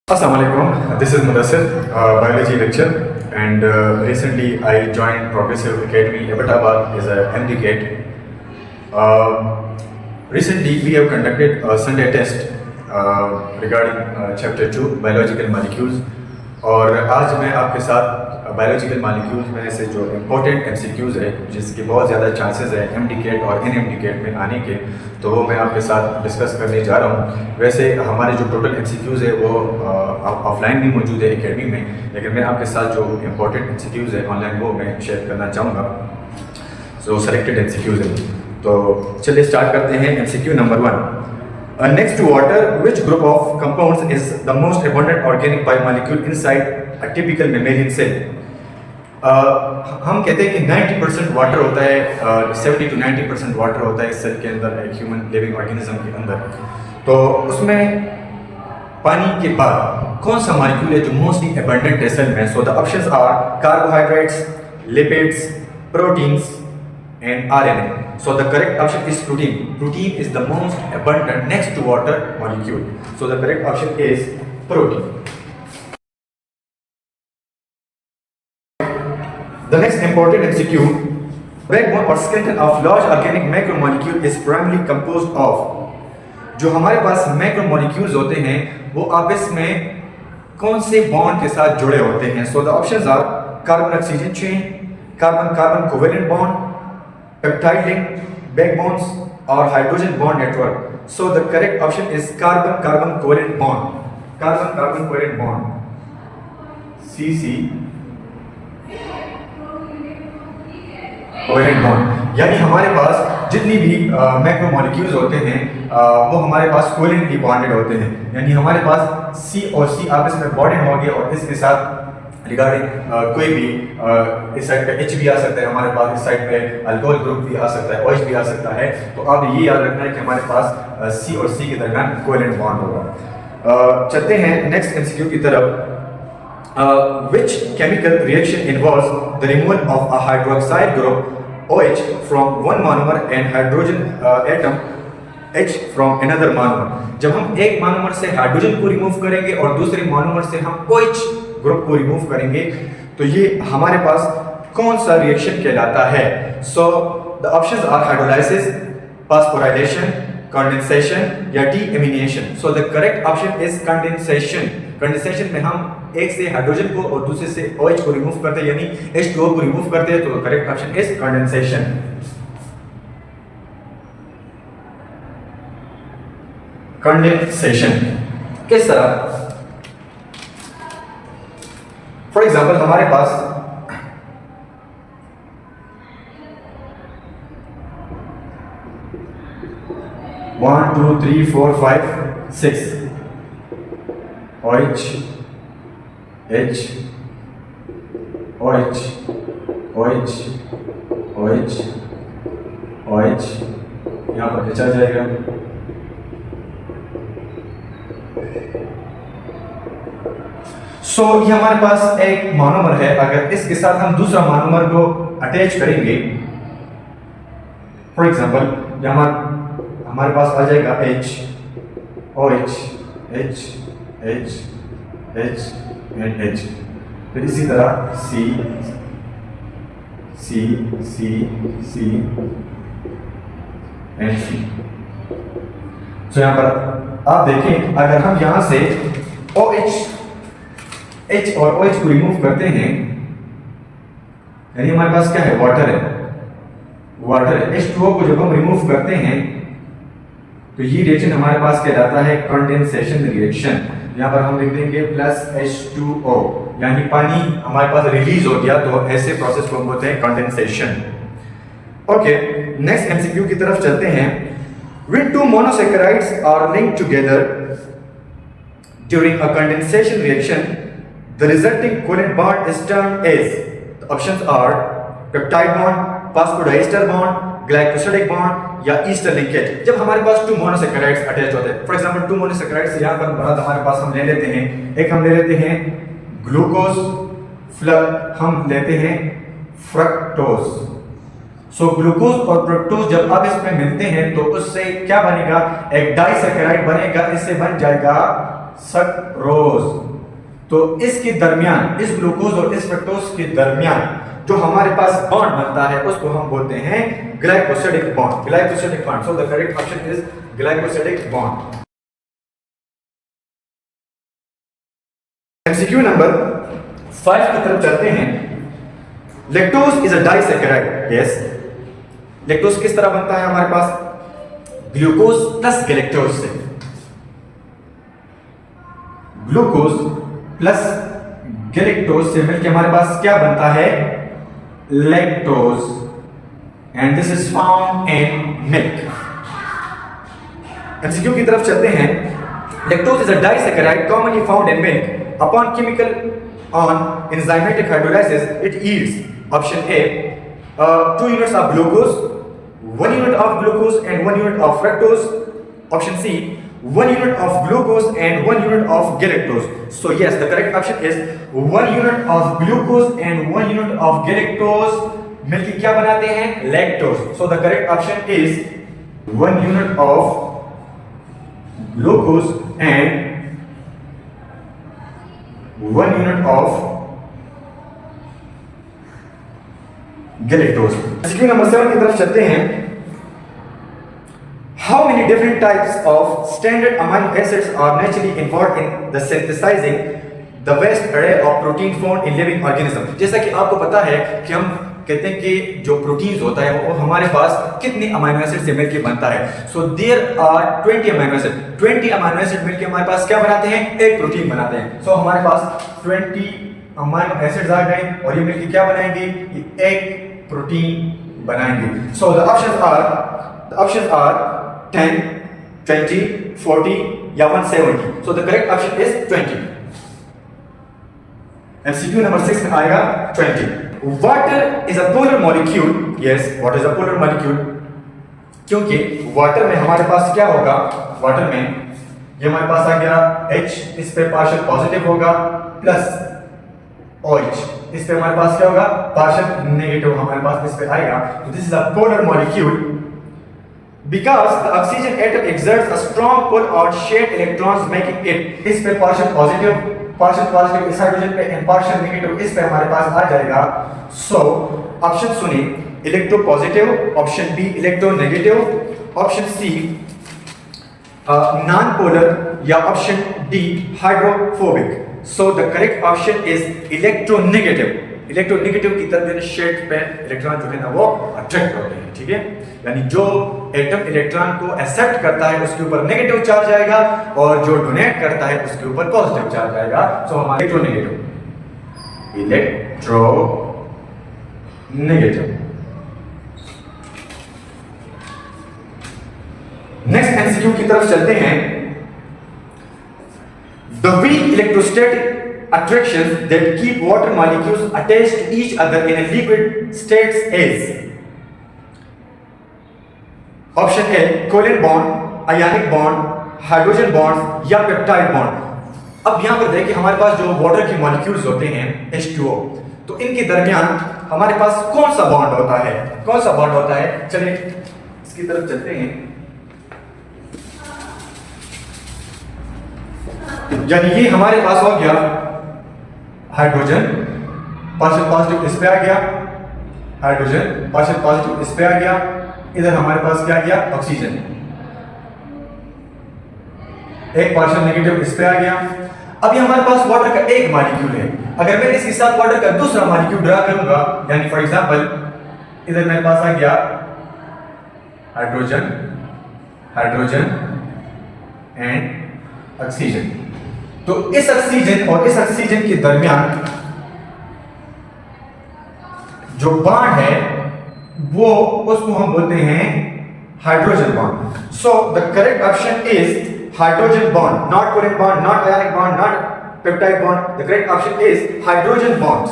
Assalamualaikum. This is Mudassir, biology lecturer, and recently I joined Progressive Academy Abbottabad as a MD-CAT. Recently we have conducted a Sunday test regarding chapter 2 biological molecules, और आज मैं आपके साथ biological molecules में से जो important MCQs है जिसके बहुत ज़्यादा चांसेस है एमडी-कैट और एनएमडी-कैट में आने के, तो वो मैं आपके साथ डिस्कस करने जा रहा हूँ। वैसे हमारे जो टोटल एमसीक्यूज़ है वो ऑफलाइन भी मौजूद है एकेडमी में, लेकिन मैं आपके साथ जो इम्पोर्टेंट एमसीक्यूज़ है ऑनलाइन वो मैं शेयर करना चाहूँगा। सो सेलेक्टेड एमसीक्यूज़ है, तो चलिए स्टार्ट करते हैं। MCQ number 1, next to water, which group of compounds is the most abundant organic biomolecule inside a typical mammalian cell? हम कहते हैं कि 90% वाटर होता है, 70 to 90% वाटर होता है सेल के अंदर, एक ह्यूमन लिविंग ऑर्गेनिज्म के अंदर। तो उसमें पानी के बाद कौन सा मॉलिक्यूल है जो मोस्टली एबंडेंट है सेल में? So the options are carbohydrates, lipids, proteins and RNA. So the correct option is protein. Protein is the most abundant next to water molecule. So the correct option is protein. The next important MCQ, backbone or skeleton of large organic macromolecule is primarily composed of. जो हमारे पास macromolecules होते हैं वो आपस में कौन से bond के साथ जुड़े होते हैं? So the options are carbon oxygen chain, carbon carbon covalent bond, peptide link, backbones or hydrogen bond network. So the correct option is carbon carbon covalent bond. Carbon carbon covalent bond. CC covalent bond. यानी हमारे पास जितनी भी macromolecules होते हैं वो हमारे पास covalently bonded होते हैं, यानी हमारे पास C और C आपस में बॉन्डेड होंगे और इसके साथ रिगार्डिंग कोई भी इस साइड पे H भी आ सकता है, हमारे पास इस साइड पे अल्कोहल ग्रुप भी आ सकता है, OH भी आ सकता है। तो आप ये याद रखना है कि हमारे पास C और C के दरमियान कोवेलेंट बॉन्ड होगा। चलते हैं नेक्स्ट एमसीक्यू की तरफ। Which chemical reaction involves the removal of a hydroxide group OH from one monomer and hydrogen atom H from another monomer? जब हम एक मोनोमर से हाइड्रोजन को रिमूव करेंगे और दूसरे मोनोमर से हम OH ग्रुप को रिमूव करेंगे, तो ये हमारे पास कौन सा रिएक्शन कहलाता है? So the options are hydrolysis, phosphorylation, condensation या deamination. So the correct option is condensation. Condensation में हम एक से हाइड्रोजन को और दूसरे से OH को रिमूव करते हैं, यानी H2O को रिमूव करते हैं, तो correct option is condensation. Condensation किस तरह? फॉर एग्जाम्पल हमारे पास one two three four five six OH H OH OH OH OH यहाँ पर H आ जाएगा। सो ये हमारे पास एक मोनोमर है, अगर इसके साथ हम दूसरा मोनोमर को अटैच करेंगे, फॉर एग्जांपल यहाँ हमारे पास आ जाएगा H OH H H H and H, फिर इसी तरह C C C C and C। तो यहाँ पर आप देखें, अगर हम यहाँ से OH H और OH को रिमूव करते हैं, यानी हमारे पास क्या है? वाटर है, वाटर है। H2O को जब हम रिमूव करते हैं तो ये रिएक्शन हमारे पास कहलाता है कंडेंसेशन रिएक्शन। यहाँ पर हम लिख देंगे प्लस H2O, यानी पानी हमारे पास रिलीज हो गया, तो ऐसे प्रोसेस को हम बोलते हैं कंडेंसेशन। ओके, नेक्स्ट एमसीक्यू की तरफ चलते हैं। When two monosaccharides are linked together during a condensation reaction, the resulting covalent bond is termed as. The options are peptide bond, phosphodiester bond, glycosidic bond या ester linkage। जब हमारे पास to monosaccharides attach होते हैं, for example to monosaccharides यहाँ पर मरद हमारे पास हम ले लेते हैं, एक हम ले लेते हैं ग्लूकोज, हम लेते हैं फ्रक्टोज। सो ग्लूकोज और फ्रक्टोज जब आप इसमें मिलते हैं तो उससे क्या बनेगा? एक डाइसैकेराइड बनेगा, इससे बन जाएगा सक्रोज। तो इसके दरमियान, इस ग्लूकोज और इस फ्रक्टोज के दरमियान जो हमारे पास बॉन्ड बनता है उसको हम बोलते हैं glycosidic bond. Glycosidic bond. So the correct option is glycosidic bond. MCQ number 5 की तरफ चलते हैं। Lactose is a disaccharide. Yes, lactose किस तरह बनता है हमारे पास? ग्लूकोज प्लस गैलेक्टोज से। ग्लूकोज प्लस गैलेक्टोज से मिलकर हमारे पास क्या बनता है? Lactose, and this is found in milk. MCQ की तरफ चलते हैं। Lactose is a disaccharide commonly found in milk. Upon chemical on enzymatic hydrolysis it yields option A 2 units of glucose, 1 unit of glucose and 1 unit of fructose. Option C 1 unit of glucose and 1 unit of galactose. So yes, the correct option is 1 unit of glucose and 1 unit of galactose मिलके क्या बनाते हैं? lactose. So the correct option is 1 unit of glucose and 1 unit of galactose. MCQ number 7 की तरफ चलते हैं। How many different types of standard amino acids are naturally involved in the synthesizing the vast array of protein found in living organism? जैसा कि आपको पता है कि हम कहते हैं कि जो प्रोटीन्स होता है वो हमारे पास कितने अमीनो एसिड से मिलकर बनता है? So there are 20 amino acid. 20 amino acid मिलकर हमारे पास क्या बनाते हैं? एक प्रोटीन बनाते हैं। सो हमारे पास 20 अमीनो एसिड्स आ गए और ये मिलकर क्या बनाएंगे? ये एक प्रोटीन बनाएंगे। सो द ऑप्शंस आर 10, 20, 40 या 170। सो the correct option is 20। MCQ number 6 में आएगा 20। Water is a polar molecule. Yes, what is a polar molecule? क्योंकि वाटर में हमारे पास क्या होगा? वाटर में ये हमारे पास आ गया H, इस पे पार्शियल पॉजिटिव होगा, प्लस OH, इस पे हमारे पास क्या होगा? पार्शियल नेगेटिव हमारे पास इस पे आएगा। तो this is a polar molecule because the oxygen atom exerts a strong pull on shared electrons making it। इस पे पार्शियल पॉजिटिव इस हाइड्रोजन पे एंड पार्शियल नेगेटिव इस पे हमारे पास आ जाएगा। सो ऑप्शन सुनिए, electropositive, option B electronegative, option C non polar या option D hydrophobic. So the correct option is electronegative. Electronegative की तरफ शेड पे इलेक्ट्रॉन जो है ना वो अट्रैक्ट होते हैं। ठीक है, यानी जो एटम इलेक्ट्रॉन को एक्सेप्ट करता है उसके ऊपर नेगेटिव चार्ज आएगा और जो डोनेट करता है उसके ऊपर पॉजिटिव चार्ज आएगा। सो हमारे इलेक्ट्रोनेगेटिव। नेक्स्ट एमसीक्यू की तरफ चलते हैं। The weak electrostatic attractions that keep water molecules attached to each other in a liquid states is option A covalent bond, ionic bond, hydrogen bonds या peptide bond। अब यहां पर देखिए हमारे पास जो वाटर की मॉलिक्यूल्स होते हैं H2O, तो इनके दरमियान हमारे पास कौन सा बॉन्ड होता है? कौन सा बॉन्ड होता है? चलिए इसकी तरफ चलते हैं। यानी ये हमारे पास हो गया हाइड्रोजन, पार्शियल पॉजिटिव इस पे आ गया, हाइड्रोजन पार्शियल पॉजिटिव इस पे आ गया, इधर हमारे पास क्या गया? ऑक्सीजन, एक पार्शियल नेगेटिव इस पे आ गया। अब ये हमारे पास वाटर का एक मॉलिक्यूल है। अगर मैं इसके साथ वाटर का दूसरा मॉलिक्यूल ड्रा करूंगा, यानी फॉर एग्जांपल इधर मेरे पास आ गया हाइड्रोजन, हाइड्रोजन एंड ऑक्सीजन, तो इस ऑक्सीजन और इस ऑक्सीजन के दरमियान जो बॉन्ड है वो उसको हम बोलते हैं hydrogen bond. So the correct option is hydrogen bond, not covalent bond, not ionic bond, not peptide bond. The correct option is hydrogen bonds.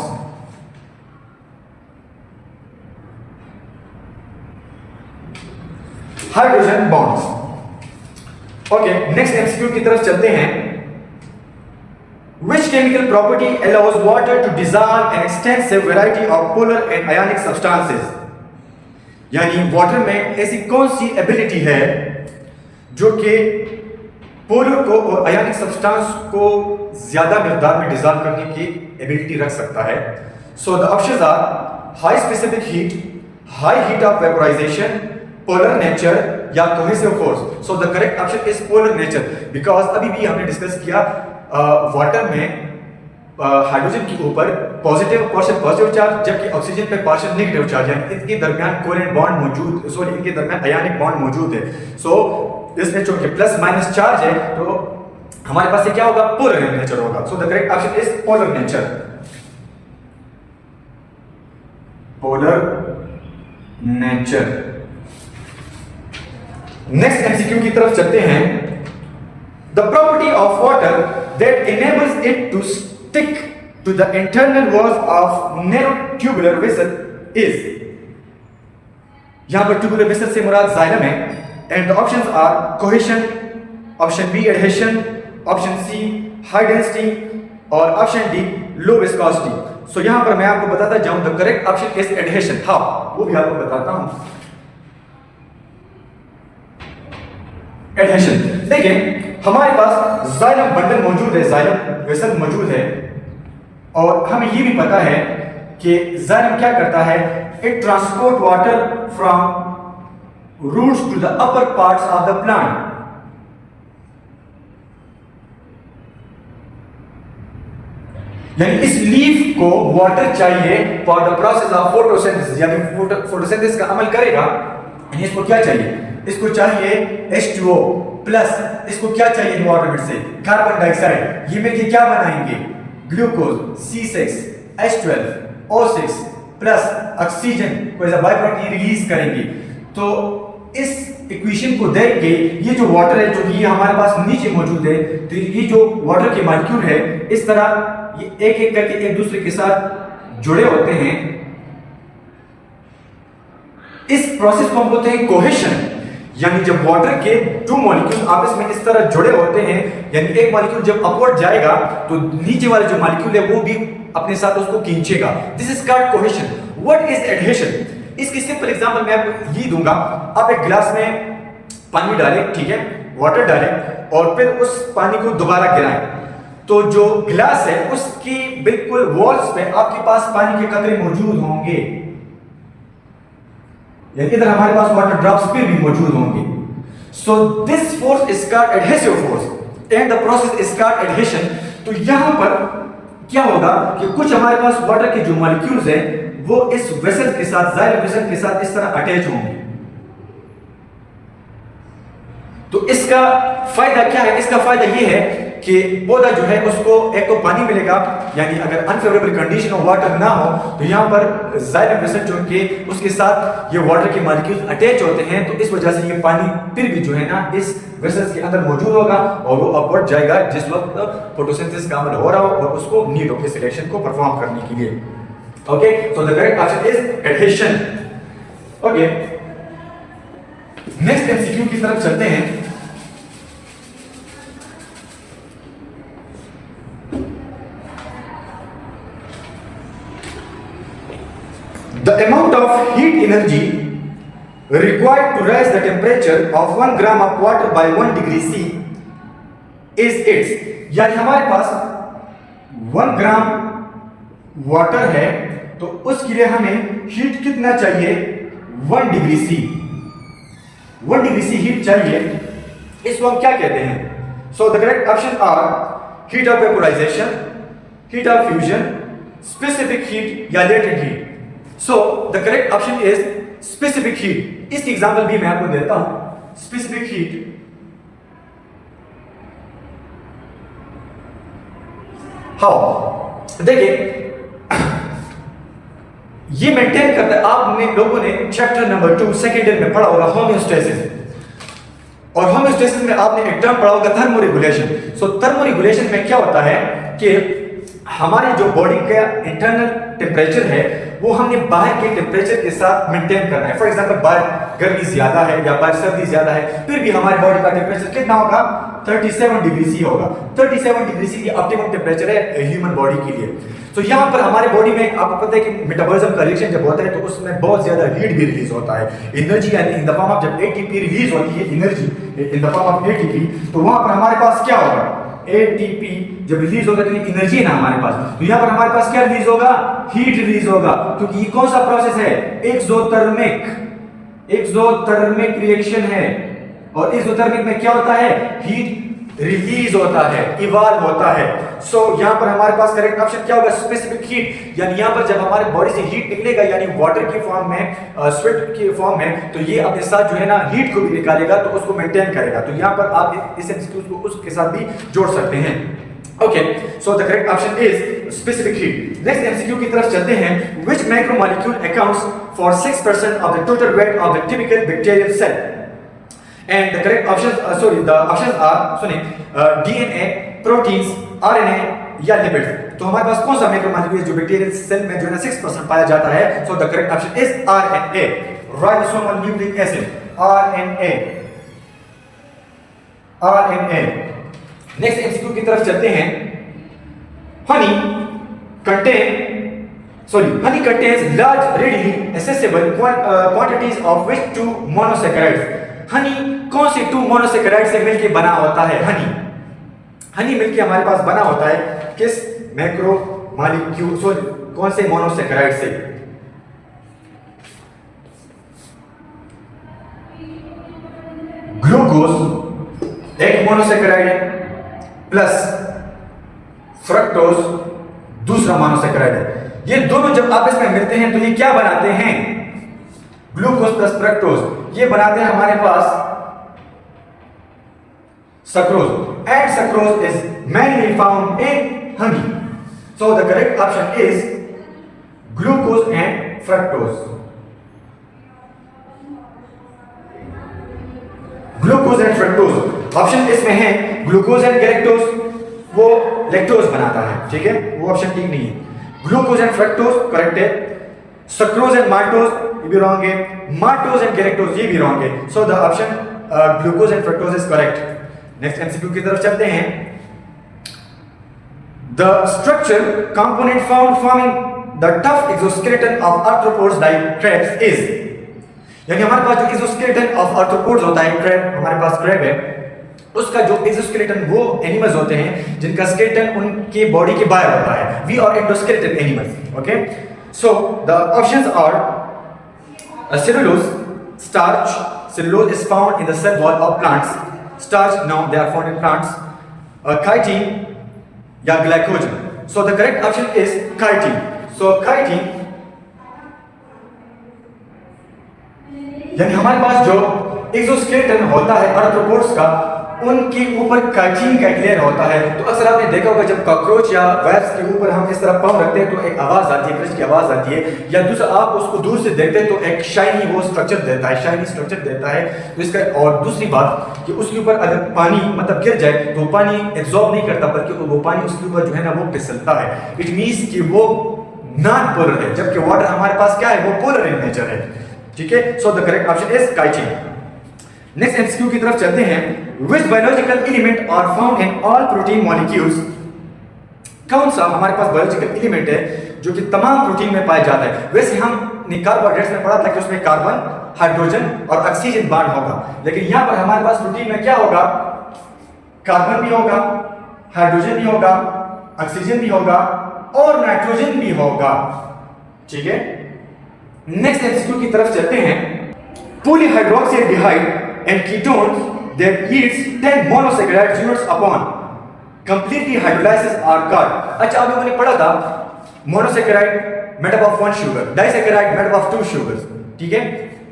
Hydrogen bonds. Okay, next MCQ की तरफ चलते हैं। Which chemical property allows water to dissolve an extensive variety of polar and ionic substances? यानी water में ऐसी कौन सी ability है जो कि पोलर को और आयनिक सब्सटेंस को ज्यादा मिकदार में डिसॉल्व करने की एबिलिटी रख सकता है। So the options are high specific heat, high heat of vaporisation, polar nature या cohesive force. So the correct option is polar nature, because अभी भी हमने डिस्कस किया वाटर में हाइड्रोजन के ऊपर पॉजिटिव चार्ज जबकि ऑक्सीजन पे पार्शियल नेगेटिव चार्ज है, इनके दरमियान कोवेलेंट बॉन्ड मौजूद, सॉरी इनके दरमियान आयनिक बॉन्ड मौजूद है। सो इसमें चूंकि प्लस माइनस चार्ज है तो हमारे पास ये क्या होगा, पोलर नेचर होगा। So the correct option is polar nature, polar nature. Next MCQ की तरफ चलते हैं। The property of water that enables it to stick to the internal walls of narrow tubular vessel is, यहां पर tubular vessel से मुराद xylem है, and the options are cohesion, option B adhesion, option C high density और option D low viscosity। so यहां पर मैं आपको बताता जाऊं the correct option is adhesion। हाँ, वो भी आपको बताता हूं। एडहेशन, देखिए हमारे पास जाइलम बंडल मौजूद है, जाइलम वेसल मौजूद है और हमें ये भी पता है कि जाइलम क्या करता है, it transport water from roots to the upper parts of the plant. यानी इस लीफ को वाटर चाहिए for the process of photosynthesis, यानी फोटोसिंथेसिस का अमल करेगा। इसको क्या चाहिए, इसको चाहिए H2O प्लस, इसको क्या चाहिए एनवायरनमेंट से, कार्बन डाइऑक्साइड। ये मिलके क्या बनाएंगे, ग्लूकोज C6H12O6 प्लस ऑक्सीजन को as a by product release करेंगे। तो इस इक्वेशन को देख के ये जो वाटर है, जो कि ये हमारे पास नीचे मौजूद है, तो ये जो वाटर के मॉलिक्यूल है इस तरह ये एक एक करके एक दूसरे के साथ जुड़े होते हैं। इस प्रोसेस को हम बोलते हैं कोहेशन। यानी जब वाटर के टू मॉलिक्यूल आपस में इस तरह जुड़े होते हैं, यानी एक मॉलिक्यूल जब अपवर्ड जाएगा तो नीचे वाले जो मॉलिक्यूल है वो भी अपने साथ उसको खींचेगा। This is called cohesion. What is adhesion? इसकी सिंपल एग्जांपल मैं आपको ये दूंगा। आप एक गिलास में पानी डालें, ठीक है, वाटर डालें और फिर उस पानी को दोबारा गिराएं, तो जो गिलास है उसकी बिल्कुल वॉल्स पे आपके पास पानी के कतरे मौजूद होंगे। इधर हमारे पास वाटर ड्रॉप्स फिर भी मौजूद होंगे। So this force is called adhesive force and the process is called adhesion. तो यहां पर क्या होगा कि कुछ हमारे पास वाटर के जो मॉलिक्यूल्स हैं वो इस वेसल के साथ, जाइलम वेसल के साथ इस तरह अटैच होंगे। तो इसका फायदा क्या है? इसका फायदा ये है कि पौधा जो है उसको एक तो पानी मिलेगा, यानी अगर अनफेवरेबल कंडीशन ऑफ वाटर ना हो तो यहाँ पर जाइलम वेसल जो के उसके साथ ये वाटर के मॉलिक्यूल्स अटैच होते हैं, तो इस वजह से ये पानी फिर भी जो है ना इस वेसल्स के अंदर मौजूद होगा और वो अपवर्ड जाएगा जिस वक्त फोटोसिंथेसिस का अमल हो रहा हो और उसको नीड ऑफ सिलेक्शन को परफॉर्म करने के लिए। Okay, so the correct answer is adhesion. Okay, next MCQ की तरफ चलते हैं। The amount of heat energy required to raise the temperature of 1 gram of water by 1 degree C is its, यानी हमारे पास 1 ग्राम वाटर है तो उसके लिए हमें हीट कितना चाहिए, 1 degree C. 1 degree C heat चाहिए। इसको हम क्या कहते हैं? So the correct option are heat of vaporisation, heat of fusion, specific heat या latent heat. So the correct option is specific heat. इसकी एग्जांपल भी मैं आपको देता हूं। स्पेसिफिक हीट, हाउ, देखिए ये मेंटेन करता है। आपने लोगों ने चैप्टर नंबर 2 सेकेंड ईयर में पढ़ा होगा होम्योस्टेसिस, और होम्योस्टेसिस में आपने एक टर्म पढ़ा होगा थर्मोरेगुलेशन। सो थर्मोरेगुलेशन में क्या होता है कि हमारी जो बॉडी का इंटरनल टेम्परेचर है वो हमने बाहर के टेम्परेचर के साथ मेंटेन करना है। फॉर एग्जांपल बाहर गर्मी ज्यादा है या बाहर सर्दी ज्यादा है, फिर भी हमारी बॉडी का टेम्परेचर कितना होगा, 37 डिग्री सी होगा। 37 डिग्री सी ये ऑप्टिमम टेम्परेचर है ह्यूमन बॉडी के लिए। तो यहाँ पर हमारी बॉडी में आपको पता है कि मेटाबॉलिज्म का रिएक्शन जब होता है तो उसमें बहुत ज्यादा हीट भी रिलीज होता है, एनर्जी, यानी इन द फॉर्म ऑफ जब एटीपी रिलीज होती है energy, in the form of ATP, तो वहां पर हमारे पास क्या होगा, एटीपी जब रिलीज होगा तो एनर्जी है ना हमारे पास, तो यहाँ पर हमारे पास क्या रिलीज होगा, हीट रिलीज होगा, क्योंकि ये कौन सा प्रोसेस है, एक्सोथर्मिक रिएक्शन है, और एक्सोथर्मिक में क्या होता है, हीट रिलीज होता है, इवॉल्व होता है। सो यहाँ पर हमारे पास करेक्ट ऑप्शन क्या होगा, स्पेसिफिक हीट, यानी यहाँ पर जब हमारे बॉडी से हीट निकलेगा यानी वाटर की फॉर्म में, स्वेट की फॉर्म में, तो ये अपने साथ जो है ना हीट को भी निकालेगा, तो उसको मेंटेन करेगा। तो यहाँ पर आप इस एमसीक्यू को उसके साथ भी जोड़ सकते हैं। Okay, so the correct option is specific heat. Next MCQ की तरफ चलते हैं, which macromolecule accounts for 6% of the total weight of the typical bacterial cell, and the correct options the options are DNA, proteins, RNA या lipids। तो हमारे पास कौन सा macromolecule जो बैक्टीरियल सेल में जो है ना 6% पाया जाता है, so the correct option is RNA, ribosomal nucleic acid, RNA। Next MCQ की तरफ चलते हैं, honey contains large readily accessible quantities of which two monosaccharides। Honey कौन से 2 मोनोसैकेराइड से मिलके बना होता है, हनी मिलके हमारे पास बना होता है किस मैक्रोमोलेक्यूल, कौन से मोनोसैकेराइड से, ग्लूकोज एक मोनोसैकेराइड है, प्लस फ्रक्टोज दूसरा मोनोसैकेराइड है। ये दोनों जब आपस में मिलते हैं तो ये क्या बनाते हैं, ग्लूकोज प्लस फ्रक्टोज, ये बनाते हैं हमारे पास sucrose, and sucrose is mainly found in honey. So the correct option is glucose and fructose. Glucose and fructose option इसमें है, ग्लूकोज एंड गैलेक्टोज वो लैक्टोज बनाता है, ठीक है, वो ऑप्शन ठीक नहीं है। ग्लूकोज एंड फ्रक्टोज करेक्ट है, सक्रोज एंड माल्टोज ये भी रॉन्ग है, माल्टोज एंड गैलेक्टोज ये भी रॉन्ग है। So the option glucose and fructose is correct. Next MCQ की तरफ चलते हैं, the structure component found forming the tough exoskeleton of arthropods like crabs is, यानी हमारे पास जो एक्सोस्केलेटन ऑफ आर्थ्रोपोड्स होता है, क्रैब हमारे पास क्रैब है, उसका जो एक्सोस्केलेटन वो एनिमल्स होते हैं जिनका स्केलेटन उनके बॉडी के बाहर होता है, we are endoskeleton animals. Okay, so the options are cellulose, starch, cellulose is found in the cell wall of plants, starch now they are found in plants, chitin या glycogen। so the correct option is chitin। so chitin यानी हमारे पास जो exoskeleton होता है arthropods का, उनके ऊपर chitin का लेयर होता है। तो अक्सर आपने देखा होगा जब कॉकरोच या वेब्स के ऊपर हम इस तरह पाँव रखते हैं तो एक आवाज आती है, क्रंच की आवाज आती है, या दूसरा आप उसको दूर से देखते हैं तो एक शाइनी वो स्ट्रक्चर देता है, शाइनी स्ट्रक्चर देता है। तो इसका और दूसरी बात कि उसके ऊपर अगर पानी मतलब गिर जाए तो पानी एब्जॉर्ब नहीं करता, बल्कि वो पानी उसके ऊपर जो है ना वो फिसलता है। इट मीन्स कि वो नॉन पोलर है, जबकि वाटर हमारे पास क्या है, वो पोलर इन नेचर है, ठीक है। So the correct option is chitin. Next MCQ की तरफ चलते हैं, which biological element are found in all protein molecules, कौन सा हमारे पास बायोलॉजिकल एलिमेंट है जो कि तमाम प्रोटीन में पाया जाता है। वैसे हमने कार्बोहाइड्रेट्स में पढ़ा था कि उसमें कार्बन, हाइड्रोजन और ऑक्सीजन बॉन्ड होगा, लेकिन यहाँ पर हमारे पास प्रोटीन में क्या होगा, कार्बन भी होगा, हाइड्रोजन भी होगा, ऑक्सीजन भी होगा और नाइट्रोजन भी होगा, ठीक है। नेक्स्ट एमसीक्यू की तरफ चलते हैं, polyhydroxyaldehyde and ketones that yields 10 monosaccharide units upon completely hydrolysis are called। अच्छा, अभी मैंने पढ़ा था monosaccharide made up of 1 sugar, disaccharide made up of 2 sugars, ठीक है।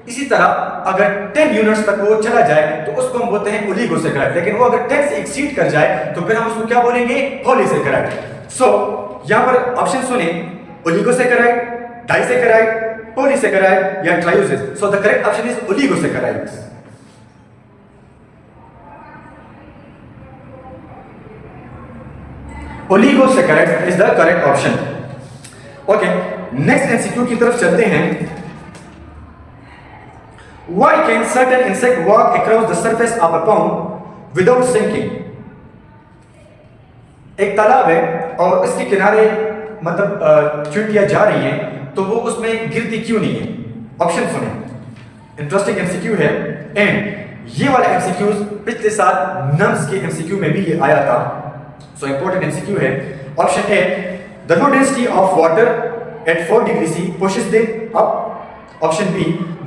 इसी तरह अगर 10 यूनिट्स तक वो चला जाए तो उसको हम बोलते हैं ओलिगोसैकेराइड, लेकिन वो अगर 10 से एक्सीड कर जाए तो फिर हम उसको क्या बोलेंगे, पॉलीसैकेराइड। सो यहाँ पर ऑप्शन सुने, ओलिगोसैकेराइड, डाइसैकेराइड, पॉलीसैकेराइड या trioses. So the correct option is oligosaccharides. Oligosaccharides is the correct option. Okay, next MCQ की तरफ चलते हैं, Why can certain insect walk across the surface of a pond without sinking? एक तालाब है और इसके किनारे मतलब चींटियां जा रही हैं, तो वो उसमें गिरती क्यों नहीं है? ऑप्शन सुने, इंटरेस्टिंग एमसीक्यू है। एंड ये वाला एमसीक्यूज पिछले साल नम्स के एमसीक्यू में भी ये आया था, सो इंपॉर्टेंट एमसीक्यू है। Option A, the low density of water at 4 degree C pushes them up. Option B,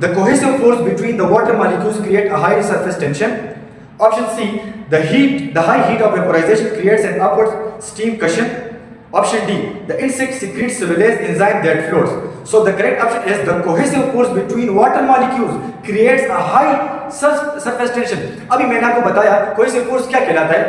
the cohesive force between the water molecules create a high surface tension. Option C, the high heat of vaporization creates an upward steam cushion. Option D, the insect secretes cellulose enzyme that floats. So the correct option is the cohesive force between water molecules creates a high surface tension. अभी मैंने आपको बताया cohesive force क्या कहलाता है।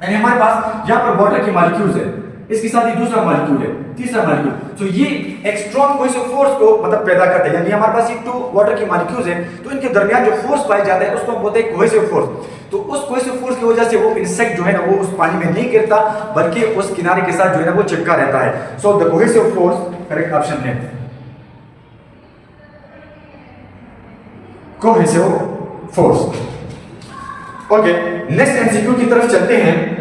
यानी हमारे पास यहाँ पर वाटर की मॉलिक्यूल्स है, इसके साथ ही दूसरा मॉलिक्यूल है, तीसरा मॉलिक्यूल, तो ये एक स्ट्रॉन्ग कोहेसिव फोर्स को मतलब पैदा करते हैं। यानी हमारे पास ये 2 वाटर की मॉलिक्यूल्स हैं, तो इनके दरमियान जो फोर्स पाया जाता है उसको हम बोलते हैं कोहेसिव फोर्स। तो उस कोहेसिव फोर्स की वजह से वो इंसेक्ट जो है ना वो उस पानी में नहीं गिरता, बल्कि उस किनारे के साथ जो है ना वो चिपका रहता है। So the cohesive force correct option है, cohesive force. Okay, next MCQ की तरफ चलते हैं।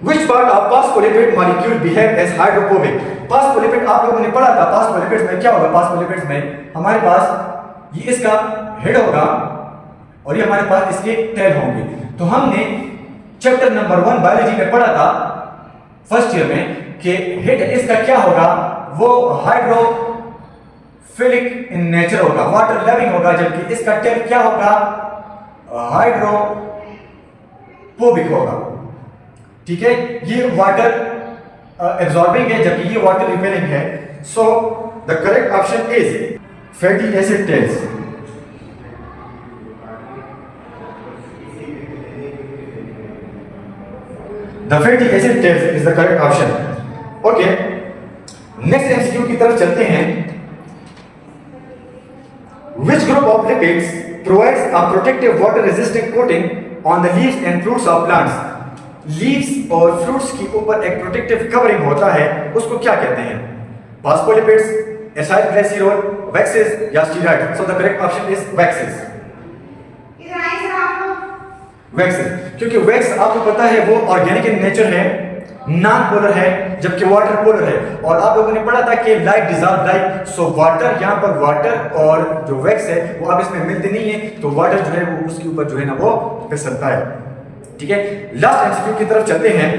Which part of phospholipid molecule behave as hydrophobic? Phospholipid आप लोगों ने पढ़ा था, phospholipids में क्या होगा? phospholipids में हमारे पास ये इसका हेड होगा और ये हमारे पास इसके टेल होंगे। तो हमने चैप्टर नंबर 1 बायोलॉजी में पढ़ा था फर्स्ट ईयर में कि हेड इसका क्या होगा, वो हाइड्रोफिलिक इन नेचर होगा, वाटर लविंग होगा, जबकि इसका टेल क्या होगा, हाइड्रोफोबिक होगा। ठीक है, ये वाटर एब्जॉर्बिंग है जबकि ये वाटर रिपेलिंग है। So the correct option is fatty acid tails. The fatty acid tails is the correct option. Okay, next MCQ की तरफ चलते हैं। Which group of lipids provides a protective water resistant coating on the leaves and fruits of plants? Leaves और fruits के ऊपर एक protective covering होता है, उसको क्या कहते हैं? फॉस्फोलिपिड्स, एसाइल ग्लिसरॉल, वैक्सेस या steroid? So the correct option is waxes. Waxes, क्योंकि वैक्स आपको पता है वो ऑर्गेनिक इन नेचर है, नॉन पोलर है, जबकि वाटर पोलर है। और आप लोगों ने पढ़ा था कि light dissolve light, so water यहाँ पर वाटर और जो वैक्स है वो अब इसमें मिलते नहीं है, तो वाटर जो है वो उसके ऊपर जो है ना वो फिसलता है। ठीक है, लास्ट एमसीक्यू की तरफ चलते हैं।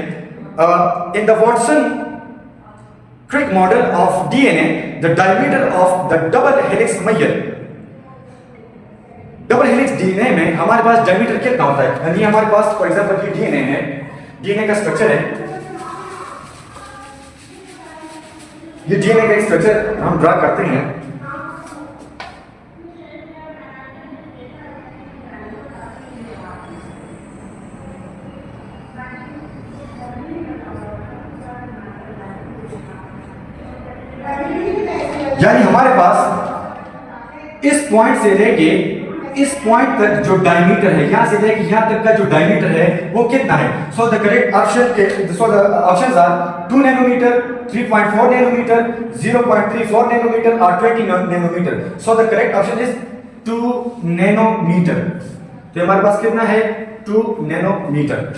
In the Watson-Crick model of DNA the diameter of the double helix major. Double helix DNA में हमारे पास डायमीटर कितना होता है? यानी हमारे पास फॉर एग्जांपल ये डीएनए है, डीएनए का स्ट्रक्चर है, ये डीएनए का स्ट्रक्चर हम ड्रा करते हैं। यानी हमारे पास इस पॉइंट से लेके इस पॉइंट तक जो डायमीटर है, यहां से लेके यहां तक का जो डायमीटर है वो कितना है? So the correct option options are 2 nanometer, 3.4 nanometer, 0.34 nanometer और 20 nanometer. So the correct option is 2 nanometer. तो हमारे पास कितना है? 2 नैनोमीटर।